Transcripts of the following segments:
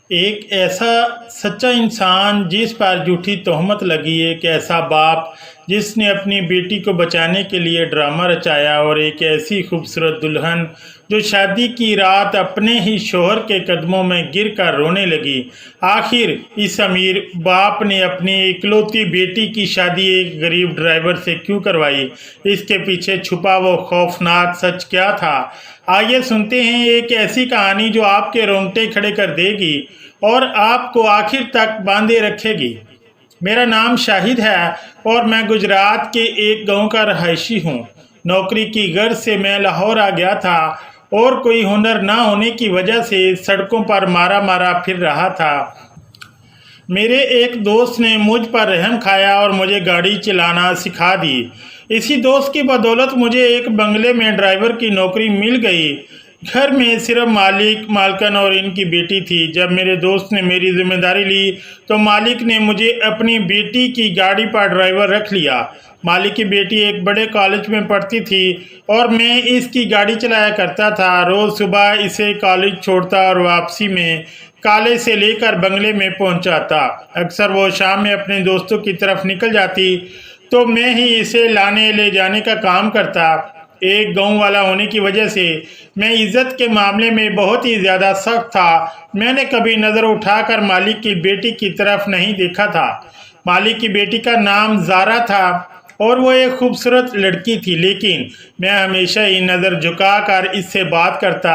ایک ایسا سچا انسان جس پر جھوٹی تہمت لگی، ایک ایسا باپ جس نے اپنی بیٹی کو بچانے کے لیے ڈرامہ رچایا، اور ایک ایسی خوبصورت دلہن جو شادی کی رات اپنے ہی شوہر کے قدموں میں گر کر رونے لگی۔ آخر اس امیر باپ نے اپنی اکلوتی بیٹی کی شادی ایک غریب ڈرائیور سے کیوں کروائی؟ اس کے پیچھے چھپا وہ خوفناک سچ کیا تھا؟ آئیے سنتے ہیں ایک ایسی کہانی جو آپ کے رونگٹے کھڑے کر دے گی اور آپ کو آخر تک باندھے رکھے گی۔ میرا نام شاہد ہے اور میں گجرات کے ایک گاؤں کا رہائشی ہوں۔ نوکری کی غرض سے میں لاہور آ گیا تھا اور کوئی ہنر نہ ہونے کی وجہ سے سڑکوں پر مارا مارا پھر رہا تھا۔ میرے ایک دوست نے مجھ پر رحم کھایا اور مجھے گاڑی چلانا سکھا دی۔ اسی دوست کی بدولت مجھے ایک بنگلے میں ڈرائیور کی نوکری مل گئی۔ گھر میں صرف مالک، مالکن اور ان کی بیٹی تھی۔ جب میرے دوست نے میری ذمہ داری لی تو مالک نے مجھے اپنی بیٹی کی گاڑی پر ڈرائیور رکھ لیا۔ مالک کی بیٹی ایک بڑے کالج میں پڑھتی تھی اور میں اس کی گاڑی چلایا کرتا تھا۔ روز صبح اسے کالج چھوڑتا اور واپسی میں کالج سے لے کر بنگلے میں پہنچاتا۔ اکثر وہ شام میں اپنے دوستوں کی طرف نکل جاتی تو میں ہی اسے لانے لے جانے کا کام کرتا۔ ایک گاؤں والا ہونے کی وجہ سے میں عزت کے معاملے میں بہت ہی زیادہ سخت تھا۔ میں نے کبھی نظر اٹھا کر مالک کی بیٹی کی طرف نہیں دیکھا تھا۔ مالک کی بیٹی کا نام زارا تھا اور وہ ایک خوبصورت لڑکی تھی، لیکن میں ہمیشہ ہی نظر جھکا کر اس سے بات کرتا۔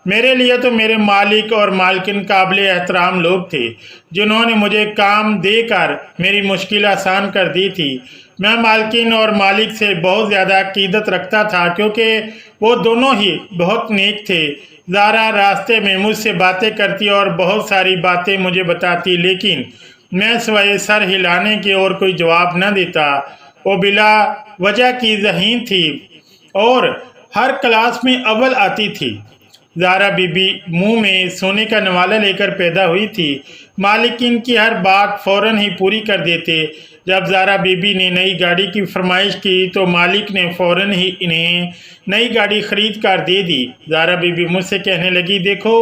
میرے لیے تو میرے مالک اور مالکن قابل احترام لوگ تھے جنہوں نے مجھے کام دے کر میری مشکل آسان کر دی تھی۔ میں مالکن اور مالک سے بہت زیادہ عقیدت رکھتا تھا کیونکہ وہ دونوں ہی بہت نیک تھے۔ زارا راستے میں مجھ سے باتیں کرتی اور بہت ساری باتیں مجھے بتاتی، لیکن میں سوائے سر ہلانے کے اور کوئی جواب نہ دیتا۔ وہ بلا وجہ کی ذہین تھی اور ہر کلاس میں اول آتی تھی۔ زارا بی بی منہ میں سونے کا نوالہ لے کر پیدا ہوئی تھی۔ مالک ان کی ہر بات فوراً ہی پوری کر دیتے۔ جب زارا بی بی نے نئی گاڑی کی فرمائش کی تو مالک نے فوراً ہی انہیں نئی گاڑی خرید کر دے دی۔ زارا بی بی مجھ سے کہنے لگی، دیکھو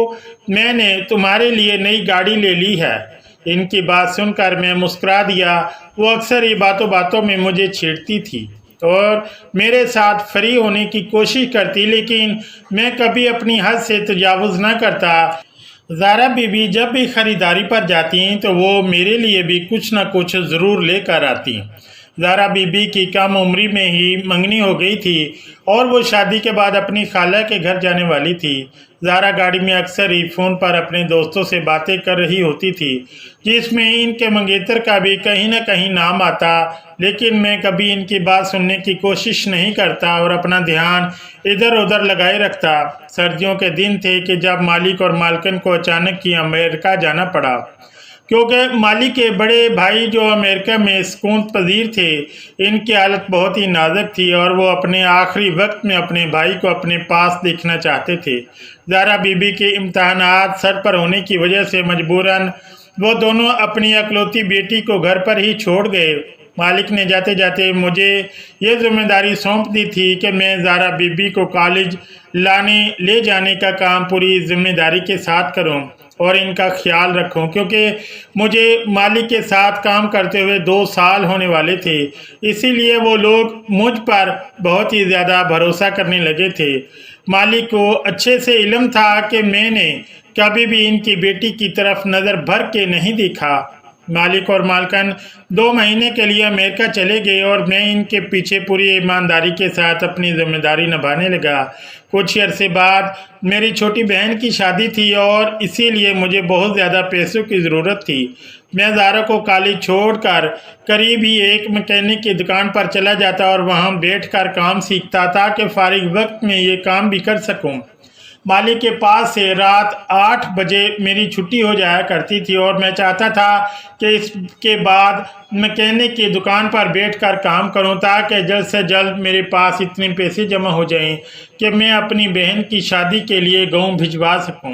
میں نے تمہارے لیے نئی گاڑی لے لی ہے۔ ان کی بات سن کر میں مسکرا دیا۔ وہ اکثر ہی باتوں باتوں میں مجھے چھیڑتی تھی اور میرے ساتھ فری ہونے کی کوشش کرتی، لیکن میں کبھی اپنی حد سے تجاوز نہ کرتا۔ زارا بی بی جب بھی خریداری پر جاتی تو وہ میرے لیے بھی کچھ نہ کچھ ضرور لے کر آتی۔ زارا بی بی کی کم عمری میں ہی منگنی ہو گئی تھی اور وہ شادی کے بعد اپنی خالہ کے گھر جانے والی تھی۔ زارا گاڑی میں اکثر ہی فون پر اپنے دوستوں سے باتیں کر رہی ہوتی تھی، جس میں ان کے منگیتر کا بھی کہیں نہ کہیں نام آتا، لیکن میں کبھی ان کی بات سننے کی کوشش نہیں کرتا اور اپنا دھیان ادھر ادھر لگائے رکھتا۔ سردیوں کے دن تھے کہ جب مالک اور مالکن کو اچانک ہی امریکہ جانا پڑا، کیونکہ مالک کے بڑے بھائی جو امریکہ میں سکون پذیر تھے، ان کی حالت بہت ہی نازک تھی اور وہ اپنے آخری وقت میں اپنے بھائی کو اپنے پاس دیکھنا چاہتے تھے۔ زارا بی بی کے امتحانات سر پر ہونے کی وجہ سے مجبوراً وہ دونوں اپنی اکلوتی بیٹی کو گھر پر ہی چھوڑ گئے۔ مالک نے جاتے جاتے مجھے یہ ذمہ داری سونپ دی تھی کہ میں زارا بی بی کو کالج لانے لے جانے کا کام پوری ذمہ داری کے ساتھ کروں اور ان کا خیال رکھوں، کیونکہ مجھے مالک کے ساتھ کام کرتے ہوئے 2 سال ہونے والے تھے۔ اسی لیے وہ لوگ مجھ پر بہت ہی زیادہ بھروسہ کرنے لگے تھے۔ مالک کو اچھے سے علم تھا کہ میں نے کبھی بھی ان کی بیٹی کی طرف نظر بھر کے نہیں دیکھا۔ مالک اور مالکن 2 مہینے کے لیے امریکہ چلے گئے اور میں ان کے پیچھے پوری ایمانداری کے ساتھ اپنی ذمہ داری نبھانے لگا۔ کچھ عرصے بعد میری چھوٹی بہن کی شادی تھی اور اسی لیے مجھے بہت زیادہ پیسوں کی ضرورت تھی۔ میں زارا کو کالج چھوڑ کر قریب ہی ایک میکینک کی دکان پر چلا جاتا اور وہاں بیٹھ کر کام سیکھتا تاکہ فارغ وقت میں یہ کام بھی کر سکوں۔ مالک کے پاس سے رات 8 بجے میری چھٹی ہو جایا کرتی تھی اور میں چاہتا تھا کہ اس کے بعد میکینک کی دکان پر بیٹھ کر کام کروں تاکہ جلد سے جلد میرے پاس اتنے پیسے جمع ہو جائیں کہ میں اپنی بہن کی شادی کے لیے گاؤں بھجوا سکوں۔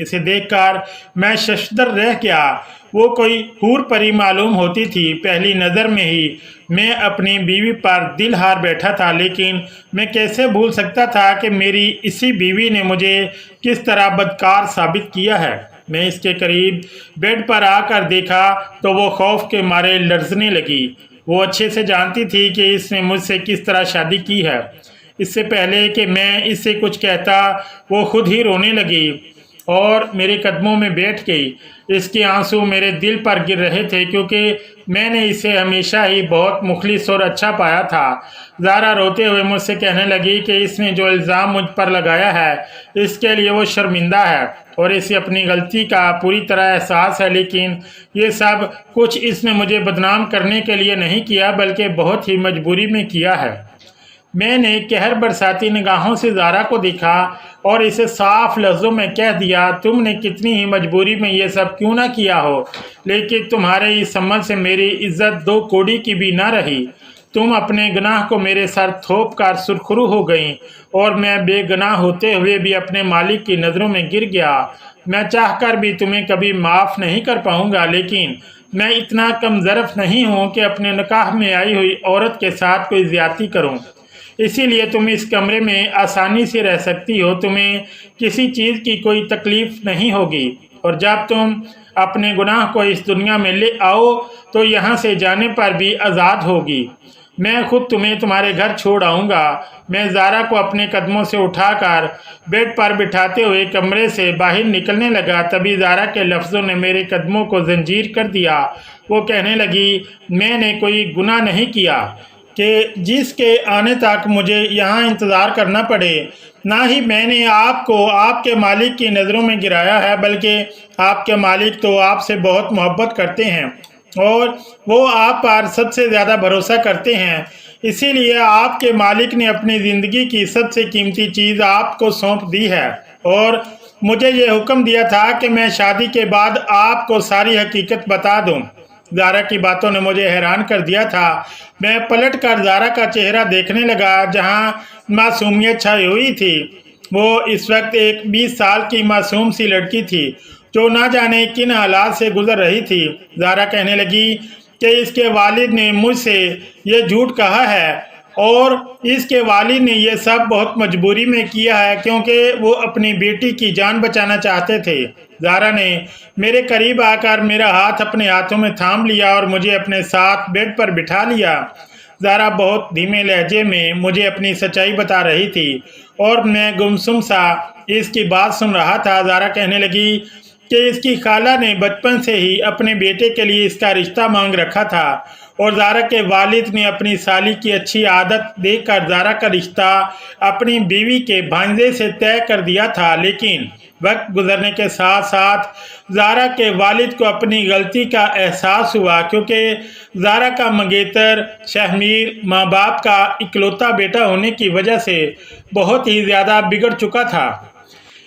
اسے دیکھ کر میں ششدر رہ گیا۔ وہ کوئی حور پری معلوم ہوتی تھی۔ پہلی نظر میں ہی میں اپنی بیوی پر دل ہار بیٹھا تھا، لیکن میں کیسے بھول سکتا تھا کہ میری اسی بیوی نے مجھے کس طرح بدکار ثابت کیا ہے۔ میں اس کے قریب بیڈ پر آ کر دیکھا تو وہ خوف کے مارے لرزنے لگی۔ وہ اچھے سے جانتی تھی کہ اس نے مجھ سے کس طرح شادی کی ہے۔ اس سے پہلے کہ میں اس سے کچھ کہتا وہ خود ہی رونے لگی اور میرے قدموں میں بیٹھ گئی۔ اس کے آنسو میرے دل پر گر رہے تھے کیونکہ میں نے اسے ہمیشہ ہی بہت مخلص اور اچھا پایا تھا۔ زارا روتے ہوئے مجھ سے کہنے لگی کہ اس نے جو الزام مجھ پر لگایا ہے اس کے لیے وہ شرمندہ ہے اور اسے اپنی غلطی کا پوری طرح احساس ہے، لیکن یہ سب کچھ اس نے مجھے بدنام کرنے کے لیے نہیں کیا بلکہ بہت ہی مجبوری میں کیا ہے۔ میں نے قہر برساتی نگاہوں سے زارا کو دیکھا اور اسے صاف لفظوں میں کہہ دیا، تم نے کتنی ہی مجبوری میں یہ سب کیوں نہ کیا ہو، لیکن تمہارے اس عمل سے میری عزت 2 کوڑی کی بھی نہ رہی۔ تم اپنے گناہ کو میرے سر تھوپ کر سرخرو ہو گئیں اور میں بے گناہ ہوتے ہوئے بھی اپنے مالک کی نظروں میں گر گیا۔ میں چاہ کر بھی تمہیں کبھی معاف نہیں کر پاؤں گا، لیکن میں اتنا کم ظرف نہیں ہوں کہ اپنے نکاح میں آئی ہوئی عورت کے ساتھ کوئی زیادتی کروں۔ اسی لیے تم اس کمرے میں آسانی سے رہ سکتی ہو، تمہیں کسی چیز کی کوئی تکلیف نہیں ہوگی، اور جب تم اپنے گناہ کو اس دنیا میں لے آؤ تو یہاں سے جانے پر بھی آزاد ہوگی۔ میں خود تمہیں تمہارے گھر چھوڑ آؤں گا۔ میں زارا کو اپنے قدموں سے اٹھا کر بیڈ پر بٹھاتے ہوئے کمرے سے باہر نکلنے لگا، تبھی زارا کے لفظوں نے میرے قدموں کو زنجیر کر دیا۔ وہ کہنے لگی، میں نے کوئی گناہ نہیں کیا کہ جس کے آنے تک مجھے یہاں انتظار کرنا پڑے، نہ ہی میں نے آپ کو آپ کے مالک کی نظروں میں گرایا ہے، بلکہ آپ کے مالک تو آپ سے بہت محبت کرتے ہیں اور وہ آپ پر سب سے زیادہ بھروسہ کرتے ہیں۔ اسی لیے آپ کے مالک نے اپنی زندگی کی سب سے قیمتی چیز آپ کو سونپ دی ہے اور مجھے یہ حکم دیا تھا کہ میں شادی کے بعد آپ کو ساری حقیقت بتا دوں۔ زارا کی باتوں نے مجھے حیران کر دیا تھا۔ میں پلٹ کر زارا کا چہرہ دیکھنے لگا جہاں معصومیت چھائی ہوئی تھی۔ وہ اس وقت ایک 20 سال کی معصوم سی لڑکی تھی جو نہ جانے کن حالات سے گزر رہی تھی۔ زارا کہنے لگی کہ اس کے والد نے مجھ سے یہ جھوٹ کہا ہے اور اس کے والد نے یہ سب بہت مجبوری میں کیا ہے کیونکہ وہ اپنی بیٹی کی جان بچانا چاہتے تھے۔ زارا نے میرے قریب آ کر میرا ہاتھ اپنے ہاتھوں میں تھام لیا اور مجھے اپنے ساتھ بیڈ پر بٹھا لیا۔ زارا بہت دھیمے لہجے میں مجھے اپنی سچائی بتا رہی تھی اور میں گمسم سا اس کی بات سن رہا تھا۔ زارا کہنے لگی کہ اس کی خالہ نے بچپن سے ہی اپنے بیٹے کے لیے اس کا رشتہ مانگ رکھا تھا اور زارا کے والد نے اپنی سالی کی اچھی عادت دیکھ کر زارا کا رشتہ اپنی بیوی کے بھانجے سے طے کر دیا تھا، لیکن وقت گزرنے کے ساتھ ساتھ زارا کے والد کو اپنی غلطی کا احساس ہوا کیونکہ زارا کا منگیتر شہمیر ماں باپ کا اکلوتا بیٹا ہونے کی وجہ سے بہت ہی زیادہ بگڑ چکا تھا۔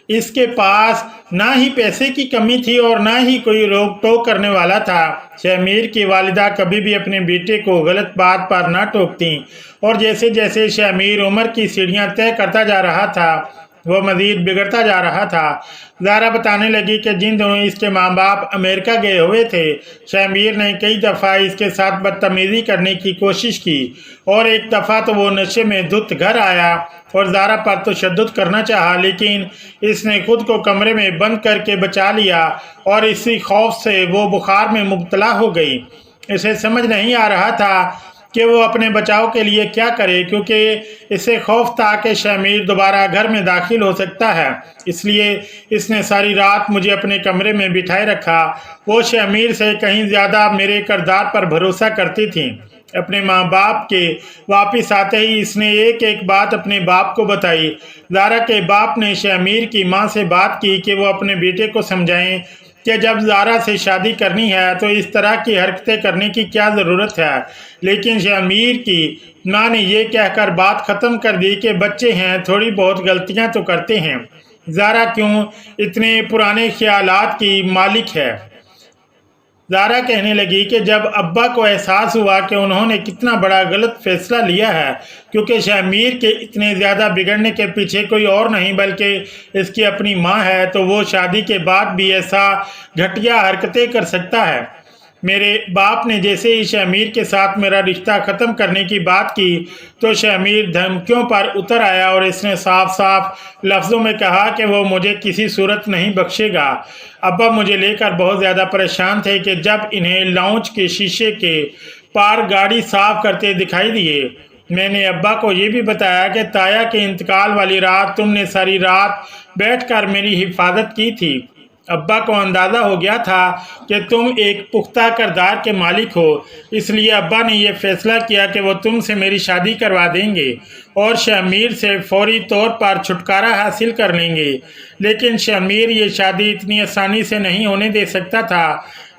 اس کے پاس نہ ہی پیسے کی کمی تھی اور نہ ہی کوئی روک ٹوک کرنے والا تھا۔ شہمیر کی والدہ کبھی بھی اپنے بیٹے کو غلط بات پر نہ ٹوکتیں اور جیسے جیسے شہمیر عمر کی سیڑھیاں طے کرتا جا رہا تھا وہ مزید بگڑتا جا رہا تھا۔ زارا بتانے لگی کہ جن دنوں اس کے ماں باپ امریکہ گئے ہوئے تھے، شہمیر نے کئی دفعہ اس کے ساتھ بدتمیزی کرنے کی کوشش کی اور ایک دفعہ تو وہ نشے میں دھت گھر آیا اور زارا پر تشدد کرنا چاہا، لیکن اس نے خود کو کمرے میں بند کر کے بچا لیا اور اسی خوف سے وہ بخار میں مبتلا ہو گئی۔ اسے سمجھ نہیں آ رہا تھا کہ وہ اپنے بچاؤ کے لیے کیا کرے کیونکہ اسے خوف تھا کہ شہمیر دوبارہ گھر میں داخل ہو سکتا ہے، اس لیے اس نے ساری رات مجھے اپنے کمرے میں بٹھائے رکھا۔ وہ شہمیر سے کہیں زیادہ میرے کردار پر بھروسہ کرتی تھی۔ اپنے ماں باپ کے واپس آتے ہی اس نے ایک ایک بات اپنے باپ کو بتائی۔ زارا کے باپ نے شہمیر کی ماں سے بات کی کہ وہ اپنے بیٹے کو سمجھائیں کہ جب زارا سے شادی کرنی ہے تو اس طرح کی حرکتیں کرنے کی کیا ضرورت ہے، لیکن شہمیر کی ماں نے یہ کہہ کر بات ختم کر دی کہ بچے ہیں، تھوڑی بہت غلطیاں تو کرتے ہیں، زارا کیوں اتنے پرانے خیالات کی مالک ہے۔ زارا کہنے لگی کہ جب ابا کو احساس ہوا کہ انہوں نے کتنا بڑا غلط فیصلہ لیا ہے، کیونکہ شامیر کے اتنے زیادہ بگڑنے کے پیچھے کوئی اور نہیں بلکہ اس کی اپنی ماں ہے، تو وہ شادی کے بعد بھی ایسا گھٹیا حرکتیں کر سکتا ہے۔ میرے باپ نے جیسے ہی شامیر کے ساتھ میرا رشتہ ختم کرنے کی بات کی تو شامیر دھمکیوں پر اتر آیا اور اس نے صاف صاف لفظوں میں کہا کہ وہ مجھے کسی صورت نہیں بخشے گا۔ ابا مجھے لے کر بہت زیادہ پریشان تھے کہ جب انہیں لاؤنج کے شیشے کے پار گاڑی صاف کرتے دکھائی دیے۔ میں نے ابا کو یہ بھی بتایا کہ تایا کے انتقال والی رات تم نے ساری رات بیٹھ کر میری حفاظت کی تھی۔ ابا کو اندازہ ہو گیا تھا کہ تم ایک پختہ کردار کے مالک ہو، اس لیے ابا نے یہ فیصلہ کیا کہ وہ تم سے میری شادی کروا دیں گے اور شامیر سے فوری طور پر چھٹکارا حاصل کر لیں گے۔ لیکن شامیر یہ شادی اتنی آسانی سے نہیں ہونے دے سکتا تھا،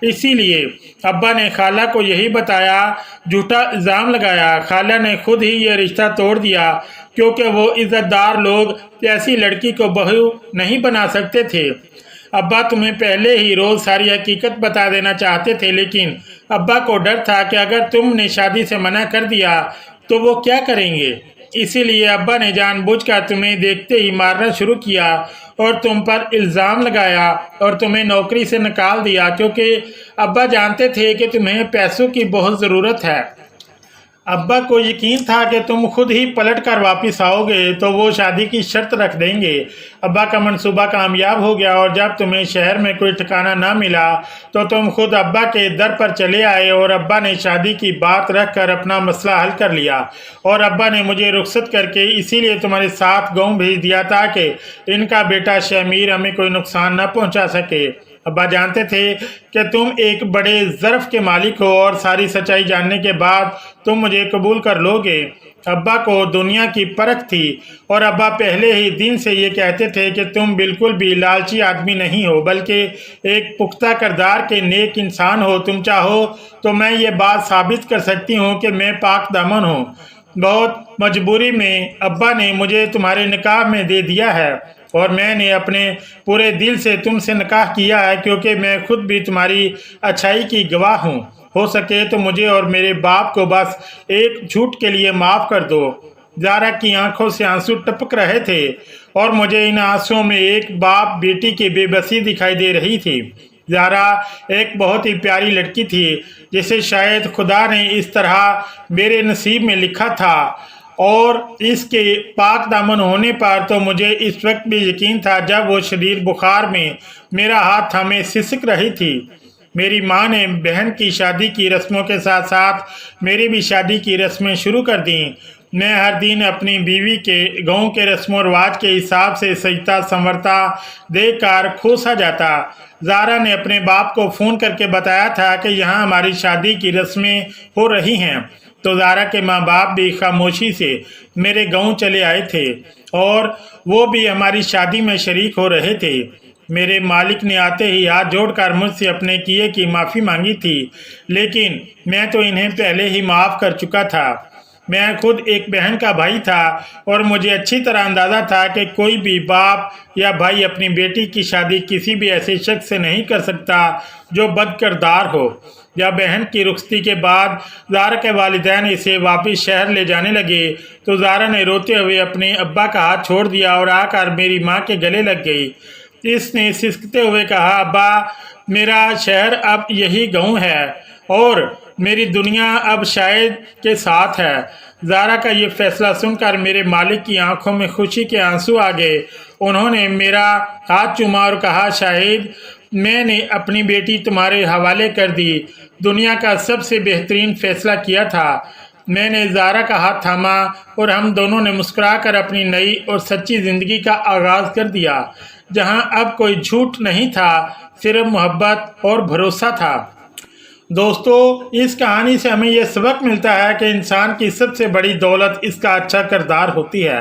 اسی لیے ابا نے خالہ کو یہی بتایا، جھوٹا الزام لگایا۔ خالہ نے خود ہی یہ رشتہ توڑ دیا کیونکہ وہ عزت دار لوگ ایسی لڑکی کو بہو نہیں بنا سکتے تھے۔ ابا تمہیں پہلے ہی روز ساری حقیقت بتا دینا چاہتے تھے، لیکن ابا کو ڈر تھا کہ اگر تم نے شادی سے منع کر دیا تو وہ کیا کریں گے، اسی لیے ابا نے جان بوجھ کر تمہیں دیکھتے ہی مارنا شروع کیا اور تم پر الزام لگایا اور تمہیں نوکری سے نکال دیا، کیونکہ ابا جانتے تھے کہ تمہیں پیسوں کی بہت ضرورت ہے۔ ابا کو یقین تھا کہ تم خود ہی پلٹ کر واپس آؤ گے تو وہ شادی کی شرط رکھ دیں گے۔ ابا کا منصوبہ کامیاب ہو گیا اور جب تمہیں شہر میں کوئی ٹھکانہ نہ ملا تو تم خود ابا کے در پر چلے آئے اور ابا نے شادی کی بات رکھ کر اپنا مسئلہ حل کر لیا اور ابا نے مجھے رخصت کر کے اسی لیے تمہارے ساتھ گاؤں بھیج دیا تاکہ ان کا بیٹا شامیر ہمیں کوئی نقصان نہ پہنچا سکے۔ ابا جانتے تھے کہ تم ایک بڑے ظرف کے مالک ہو اور ساری سچائی جاننے کے بعد تم مجھے قبول کر لو گے۔ ابا کو دنیا کی پرکھ تھی اور ابا پہلے ہی دن سے یہ کہتے تھے کہ تم بالکل بھی لالچی آدمی نہیں ہو بلکہ ایک پختہ کردار کے نیک انسان ہو۔ تم چاہو تو میں یہ بات ثابت کر سکتی ہوں کہ میں پاک دامن ہوں۔ بہت مجبوری میں ابا نے مجھے تمہارے نکاح میں دے دیا ہے اور میں نے اپنے پورے دل سے تم سے نکاح کیا ہے کیونکہ میں خود بھی تمہاری اچھائی کی گواہ ہوں۔ ہو سکے تو مجھے اور میرے باپ کو بس ایک جھوٹ کے لیے معاف کر دو۔ زارا کی آنکھوں سے آنسو ٹپک رہے تھے اور مجھے ان آنسوؤں میں ایک باپ بیٹی کی بے بسی دکھائی دے رہی تھی۔ زارا ایک بہت ہی پیاری لڑکی تھی جسے شاید خدا نے اس طرح میرے نصیب میں لکھا تھا، اور اس کے پاک دامن ہونے پر تو مجھے اس وقت بھی یقین تھا جب وہ شدید بخار میں میرا ہاتھ تھامے سسک رہی تھی۔ میری ماں نے بہن کی شادی کی رسموں کے ساتھ ساتھ میری بھی شادی کی رسمیں شروع کر دیں۔ میں ہر دن اپنی بیوی کے گاؤں کے رسم و رواج کے حساب سے سجتا سنورتا دیکھ کر کھوسا جاتا۔ زارا نے اپنے باپ کو فون کر کے بتایا تھا کہ یہاں ہماری شادی کی رسمیں ہو رہی ہیں، تو زارا کے ماں باپ بھی خاموشی سے میرے گاؤں چلے آئے تھے اور وہ بھی ہماری شادی میں شریک ہو رہے تھے۔ میرے مالک نے آتے ہی ہاتھ جوڑ کر مجھ سے اپنے کیے کی معافی مانگی تھی، لیکن میں تو انہیں پہلے ہی معاف کر چکا تھا۔ میں خود ایک بہن کا بھائی تھا اور مجھے اچھی طرح اندازہ تھا کہ کوئی بھی باپ یا بھائی اپنی بیٹی کی شادی کسی بھی ایسے شخص سے نہیں کر سکتا جو بد کردار ہو۔ یا بہن کی رخصتی کے بعد زارا کے والدین اسے واپس شہر لے جانے لگے تو زارا نے روتے ہوئے اپنے ابا کا ہاتھ چھوڑ دیا اور آ کر میری ماں کے گلے لگ گئی۔ اس نے سسکتے ہوئے کہا، ابا میرا شہر اب یہی گاؤں ہے اور میری دنیا اب شاید کے ساتھ ہے۔ زارا کا یہ فیصلہ سن کر میرے مالک کی آنکھوں میں خوشی کے آنسو آ گئے۔ انہوں نے میرا ہاتھ چوما اور کہا، شاہد میں نے اپنی بیٹی تمہارے حوالے کر دی، دنیا کا سب سے بہترین فیصلہ کیا تھا۔ میں نے زارا کا ہاتھ تھاما اور ہم دونوں نے مسکرا کر اپنی نئی اور سچی زندگی کا آغاز کر دیا، جہاں اب کوئی جھوٹ نہیں تھا، صرف محبت اور بھروسہ تھا۔ دوستو، اس کہانی سے ہمیں یہ سبق ملتا ہے کہ انسان کی سب سے بڑی دولت اس کا اچھا کردار ہوتی ہے۔